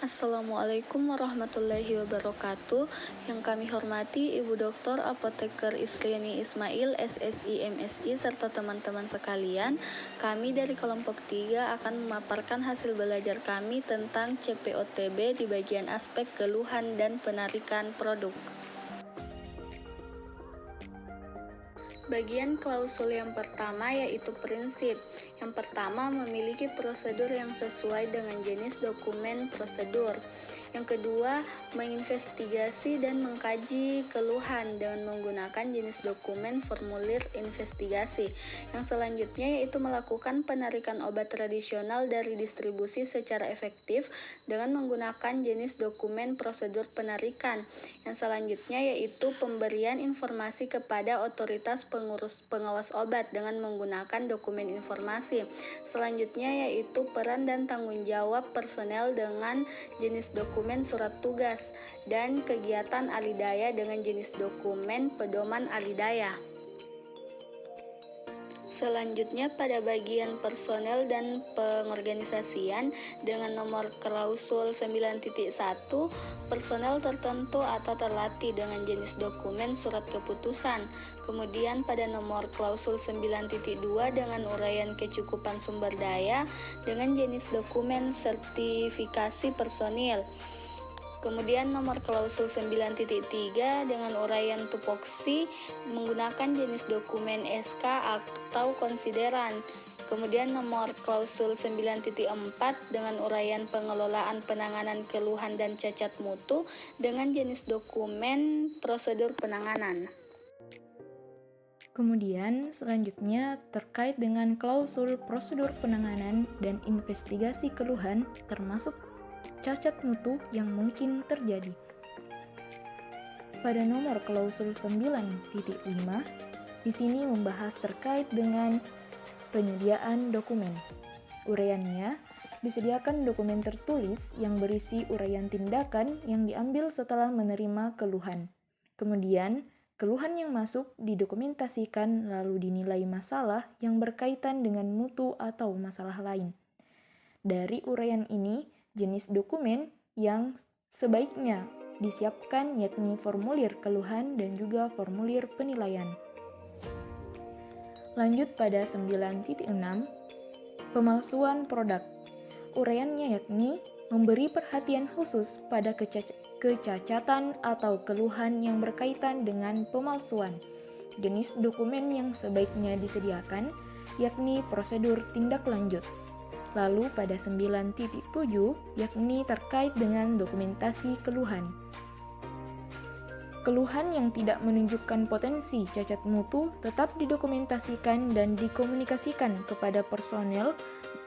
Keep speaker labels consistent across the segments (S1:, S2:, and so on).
S1: Assalamualaikum warahmatullahi wabarakatuh. Yang kami hormati Ibu Dr. Apoteker Isriani Ismail, SSI, MSI, serta teman-teman sekalian. Kami dari kelompok 3 akan memaparkan hasil belajar kami tentang CPOTB di bagian aspek keluhan dan penarikan produk. Bagian klausul yang pertama yaitu prinsip. Yang pertama, memiliki prosedur yang sesuai dengan jenis dokumen prosedur. Yang kedua, menginvestigasi dan mengkaji keluhan dengan menggunakan jenis dokumen formulir investigasi. Yang selanjutnya yaitu melakukan penarikan obat tradisional dari distribusi secara efektif dengan menggunakan jenis dokumen prosedur penarikan. Yang selanjutnya yaitu pemberian informasi kepada otoritas pengawas obat dengan menggunakan dokumen informasi. Selanjutnya yaitu peran dan tanggung jawab personel dengan jenis dokumen surat tugas dan kegiatan alidaya dengan jenis dokumen pedoman alidaya. Selanjutnya pada bagian personel dan pengorganisasian dengan nomor klausul 9.1, personel tertentu atau terlatih dengan jenis dokumen surat keputusan. Kemudian pada nomor klausul 9.2 dengan uraian kecukupan sumber daya dengan jenis dokumen sertifikasi personil. Kemudian nomor klausul 9.3 dengan uraian tupoksi menggunakan jenis dokumen SK atau konsideran. Kemudian nomor klausul 9.4 dengan uraian pengelolaan penanganan keluhan dan cacat mutu dengan jenis dokumen prosedur penanganan.
S2: Kemudian selanjutnya terkait dengan klausul prosedur penanganan dan investigasi keluhan termasuk cacat mutu yang mungkin terjadi. Pada nomor klausul 9.5, di sini membahas terkait dengan penyediaan dokumen. Uraiannya, disediakan dokumen tertulis yang berisi uraian tindakan yang diambil setelah menerima keluhan. Kemudian, keluhan yang masuk didokumentasikan lalu dinilai masalah yang berkaitan dengan mutu atau masalah lain. Dari uraian ini, jenis dokumen yang sebaiknya disiapkan yakni formulir keluhan dan juga formulir penilaian. Lanjut pada 9.6, pemalsuan produk. Uraiannya yakni memberi perhatian khusus pada kecacatan atau keluhan yang berkaitan dengan pemalsuan. Jenis dokumen yang sebaiknya disediakan yakni prosedur tindak lanjut. Lalu pada 9.7 yakni terkait dengan dokumentasi keluhan. Keluhan yang tidak menunjukkan potensi cacat mutu tetap didokumentasikan dan dikomunikasikan kepada personel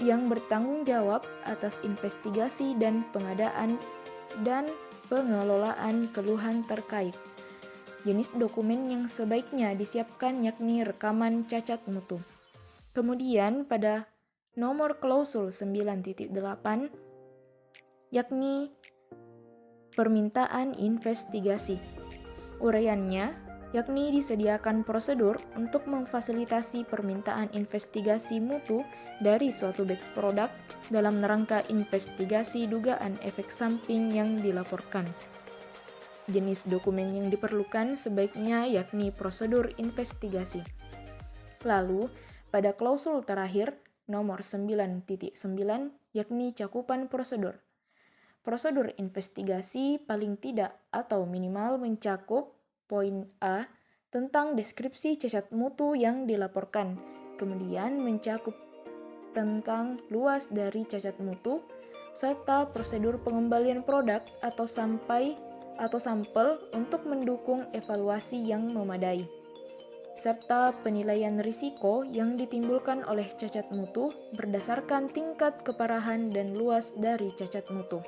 S2: yang bertanggung jawab atas investigasi dan pengadaan dan pengelolaan keluhan terkait. Jenis dokumen yang sebaiknya disiapkan yakni rekaman cacat mutu. Kemudian pada nomor klausul 9.8 yakni permintaan investigasi. Uraiannya yakni disediakan prosedur untuk memfasilitasi permintaan investigasi mutu dari suatu batch produk dalam rangka investigasi dugaan efek samping yang dilaporkan. Jenis dokumen yang diperlukan sebaiknya yakni prosedur investigasi. Lalu, pada klausul terakhir nomor 9.9 yakni cakupan prosedur. Prosedur investigasi paling tidak atau minimal mencakup poin A tentang deskripsi cacat mutu yang dilaporkan, kemudian mencakup tentang luas dari cacat mutu, serta prosedur pengembalian produk atau sampel untuk mendukung evaluasi yang memadai, serta penilaian risiko yang ditimbulkan oleh cacat mutu berdasarkan tingkat keparahan dan luas dari cacat mutu.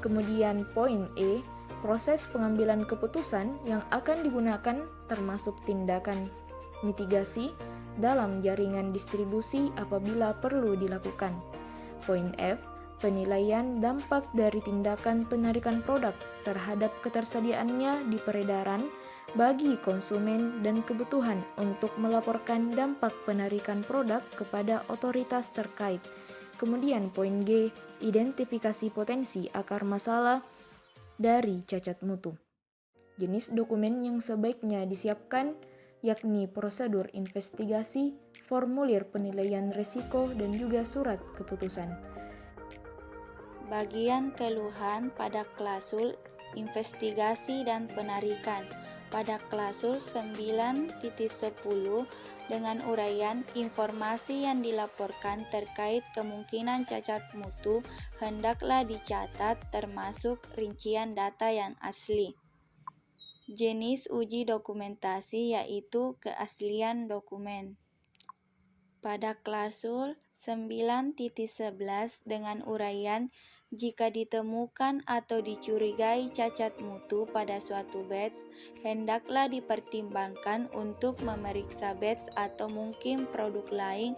S2: Kemudian poin E, proses pengambilan keputusan yang akan digunakan termasuk tindakan mitigasi dalam jaringan distribusi apabila perlu dilakukan. Poin F, penilaian dampak dari tindakan penarikan produk terhadap ketersediaannya di peredaran bagi konsumen dan kebutuhan untuk melaporkan dampak penarikan produk kepada otoritas terkait. Kemudian poin G, identifikasi potensi akar masalah dari cacat mutu. Jenis dokumen yang sebaiknya disiapkan yakni prosedur investigasi, formulir penilaian risiko, dan juga surat keputusan.
S3: Bagian keluhan pada klausul investigasi dan penarikan. Pada klausul 9.10 dengan uraian informasi yang dilaporkan terkait kemungkinan cacat mutu hendaklah dicatat termasuk rincian data yang asli. Jenis uji dokumentasi yaitu keaslian dokumen. Pada klausul 9.11 dengan uraian jika ditemukan atau dicurigai cacat mutu pada suatu batch, hendaklah dipertimbangkan untuk memeriksa batch atau mungkin produk lain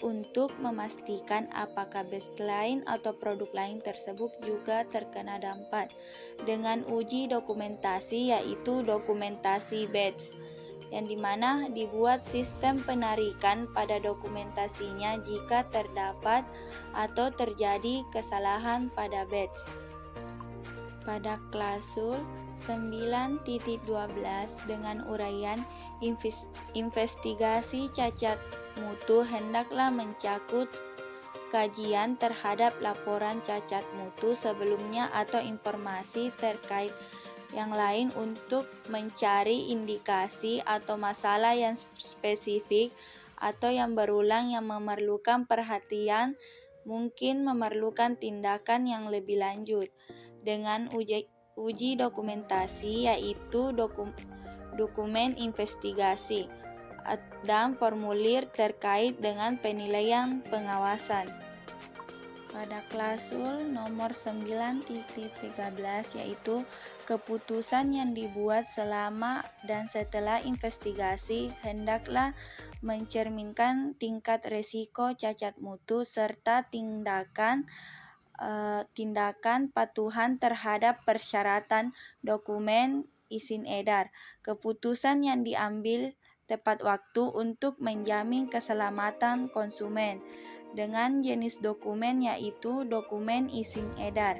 S3: untuk memastikan apakah batch lain atau produk lain tersebut juga terkena dampak dengan uji dokumentasi yaitu dokumentasi batch, yang dimana dibuat sistem penarikan pada dokumentasinya jika terdapat atau terjadi kesalahan pada batch. Pada klausul 9.12 dengan uraian investigasi cacat mutu hendaklah mencakup kajian terhadap laporan cacat mutu sebelumnya atau informasi terkait yang lain untuk mencari indikasi atau masalah yang spesifik atau yang berulang yang memerlukan perhatian, mungkin memerlukan tindakan yang lebih lanjut. Dengan uji dokumentasi yaitu dokumen investigasi dan formulir terkait dengan penilaian pengawasan. Pada klausul nomor 9.13 yaitu keputusan yang dibuat selama dan setelah investigasi hendaklah mencerminkan tingkat risiko cacat mutu serta tindakan patuhan terhadap persyaratan dokumen izin edar. Keputusan yang diambil tepat waktu untuk menjamin keselamatan konsumen dengan jenis dokumen yaitu dokumen izin edar.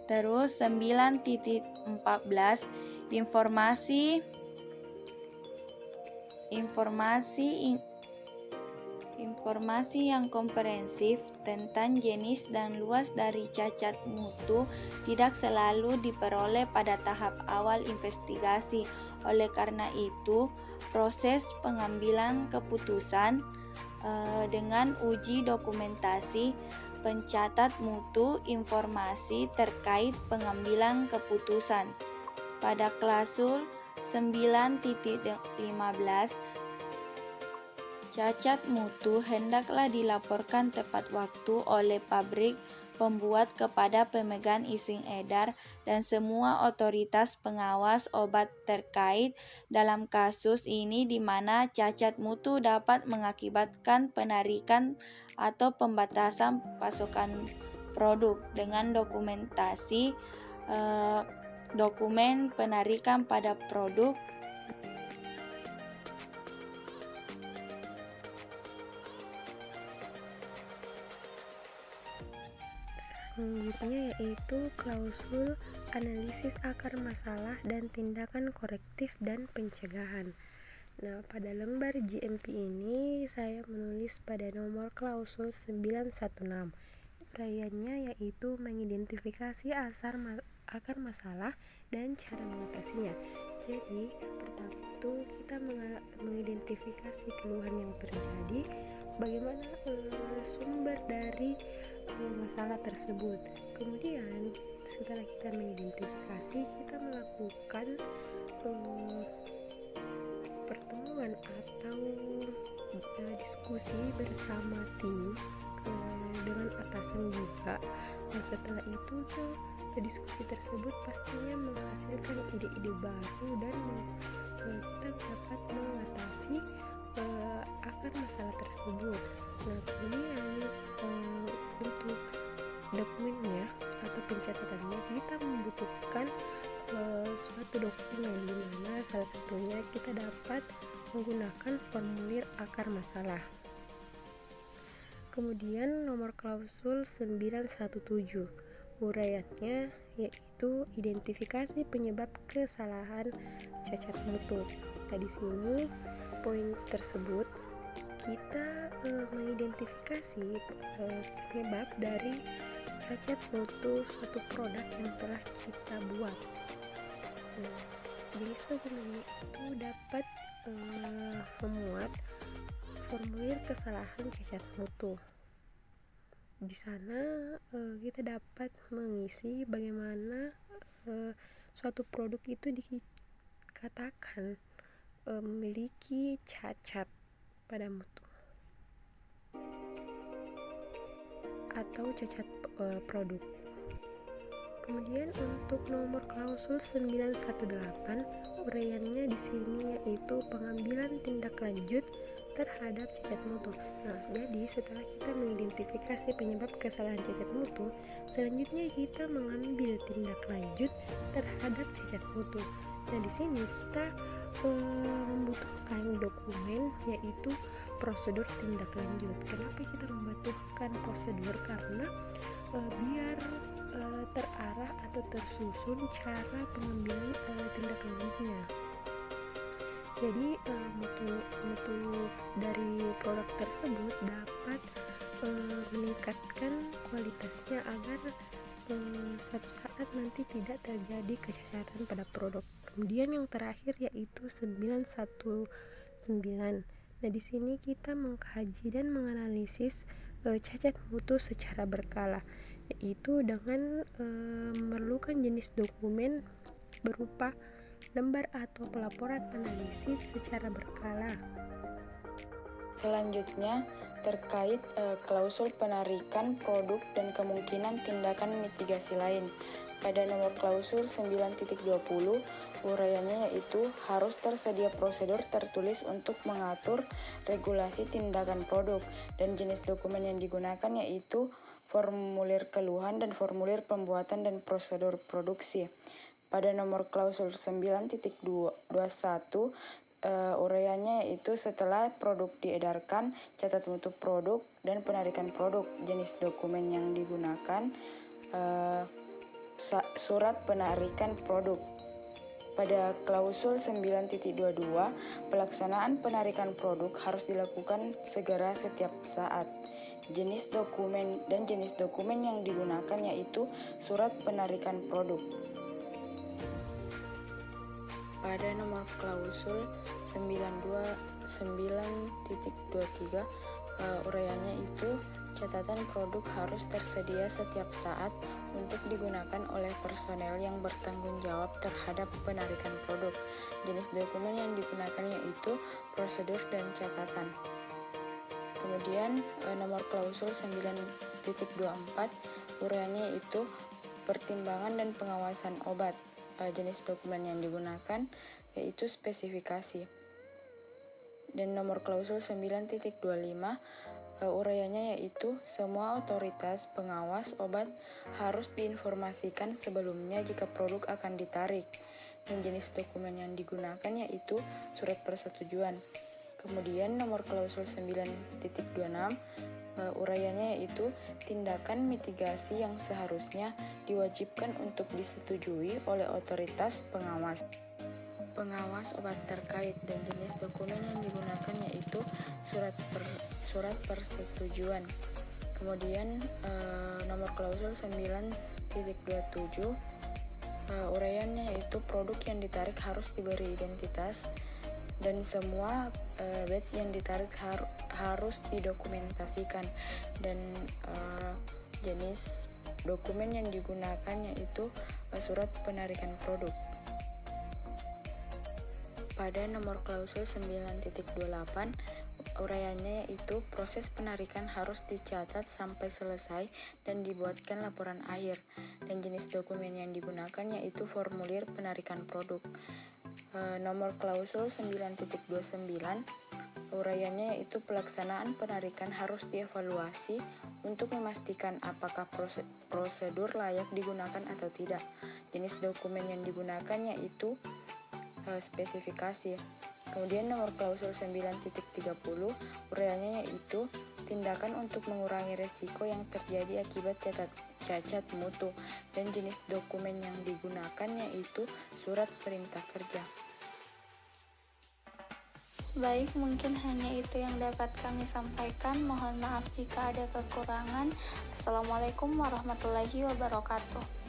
S3: Terus 9.14 informasi yang komprehensif tentang jenis dan luas dari cacat mutu tidak selalu diperoleh pada tahap awal investigasi. Oleh karena itu, proses pengambilan keputusan dengan uji dokumentasi pencatat mutu informasi terkait pengambilan keputusan. Pada klausul 9.15 cacat mutu hendaklah dilaporkan tepat waktu oleh pabrik pembuat kepada pemegang izin edar dan semua otoritas pengawas obat terkait dalam kasus ini di mana cacat mutu dapat mengakibatkan penarikan atau pembatasan pasokan produk dengan dokumentasi dokumen penarikan pada produk.
S4: Selanjutnya yaitu klausul analisis akar masalah dan tindakan korektif dan pencegahan. Nah, pada lembar GMP ini saya menulis pada nomor klausul 916. Uraiannya yaitu mengidentifikasi akar masalah dan cara mengatasinya. Jadi, pertama itu kita mengidentifikasi keluhan yang terjadi, bagaimana sumber dari masalah tersebut. Kemudian setelah kita mengidentifikasi, kita melakukan pertemuan atau diskusi bersama tim dengan atasan juga. Nah, setelah itu diskusi tersebut pastinya menghasilkan ide-ide baru dan kita dapat mengatasi akar masalah tersebut. Nah, kemudian untuk dokumennya atau pencatatannya kita membutuhkan suatu dokumen di mana salah satunya kita dapat menggunakan formulir akar masalah. Kemudian nomor klausul 917, uraiannya yaitu identifikasi penyebab kesalahan cacat mutu. Nah, di sini poin tersebut kita mengidentifikasi penyebab dari cacat mutu suatu produk yang telah kita buat. Nah, jenis dokumen itu dapat memuat formulir kesalahan cacat mutu. Di sana kita dapat mengisi bagaimana suatu produk itu dikatakan memiliki cacat pada mutu atau cacat produk. Kemudian untuk nomor klausul 918, uraiannya di sini yaitu pengambilan tindak lanjut terhadap cacat mutu. Nah, jadi setelah kita mengidentifikasi penyebab kesalahan cacat mutu, selanjutnya kita mengambil tindak lanjut terhadap cacat mutu. Nah, di sini kita membutuhkan dokumen yaitu prosedur tindak lanjut. Kenapa kita membutuhkan prosedur? Karena biar terarah atau tersusun cara pengambilan tindak lanjutnya. Jadi mutu dari produk tersebut dapat meningkatkan kualitasnya agar suatu saat nanti tidak terjadi kecacatan pada produk. Kemudian yang terakhir yaitu 919. Nah, di sini kita mengkaji dan menganalisis cacat mutu secara berkala, yaitu dengan memerlukan jenis dokumen berupa lembar atau pelaporan analisis secara berkala.
S5: Selanjutnya, terkait klausul penarikan produk dan kemungkinan tindakan mitigasi lain. Pada nomor klausul 9.20, uraiannya yaitu harus tersedia prosedur tertulis untuk mengatur regulasi tindakan produk, dan jenis dokumen yang digunakan yaitu formulir keluhan dan formulir pembuatan dan prosedur produksi. Pada nomor klausul 9.21, uraiannya yaitu setelah produk diedarkan, catat mutu produk dan penarikan produk. Jenis dokumen yang digunakan surat penarikan produk. Pada klausul 9.22, pelaksanaan penarikan produk harus dilakukan segera setiap saat. Jenis dokumen dan jenis dokumen yang digunakan yaitu surat penarikan produk. Pada nomor klausul 9.23, uraiannya itu catatan produk harus tersedia setiap saat untuk digunakan oleh personel yang bertanggung jawab terhadap penarikan produk. Jenis dokumen yang digunakan yaitu prosedur dan catatan. Kemudian nomor klausul 9.24, uraiannya yaitu pertimbangan dan pengawasan obat. Jenis dokumen yang digunakan yaitu spesifikasi. Dan nomor klausul 9.25, uraiannya yaitu semua otoritas pengawas obat harus diinformasikan sebelumnya jika produk akan ditarik. Dan jenis dokumen yang digunakan yaitu surat persetujuan. Kemudian nomor klausul 9.26, uraiannya yaitu tindakan mitigasi yang seharusnya diwajibkan untuk disetujui oleh otoritas pengawas obat terkait, dan jenis dokumen yang digunakan yaitu surat persetujuan. Kemudian nomor klausul 9.27, uraiannya yaitu produk yang ditarik harus diberi identitas dan semua batch yang ditarik harus didokumentasikan, dan jenis dokumen yang digunakan yaitu surat penarikan produk. Pada nomor klausul 9.28, uraiannya yaitu proses penarikan harus dicatat sampai selesai dan dibuatkan laporan akhir, dan jenis dokumen yang digunakan yaitu formulir penarikan produk. Nomor klausul 9.29, uraiannya yaitu pelaksanaan penarikan harus dievaluasi untuk memastikan apakah prosedur layak digunakan atau tidak. Jenis dokumen yang digunakan yaitu spesifikasi. Kemudian nomor klausul 9.30, uraiannya yaitu tindakan untuk mengurangi resiko yang terjadi akibat cacat mutu, dan jenis dokumen yang digunakan yaitu surat perintah kerja.
S1: Baik, mungkin hanya itu yang dapat kami sampaikan. Mohon maaf jika ada kekurangan. Assalamualaikum warahmatullahi wabarakatuh.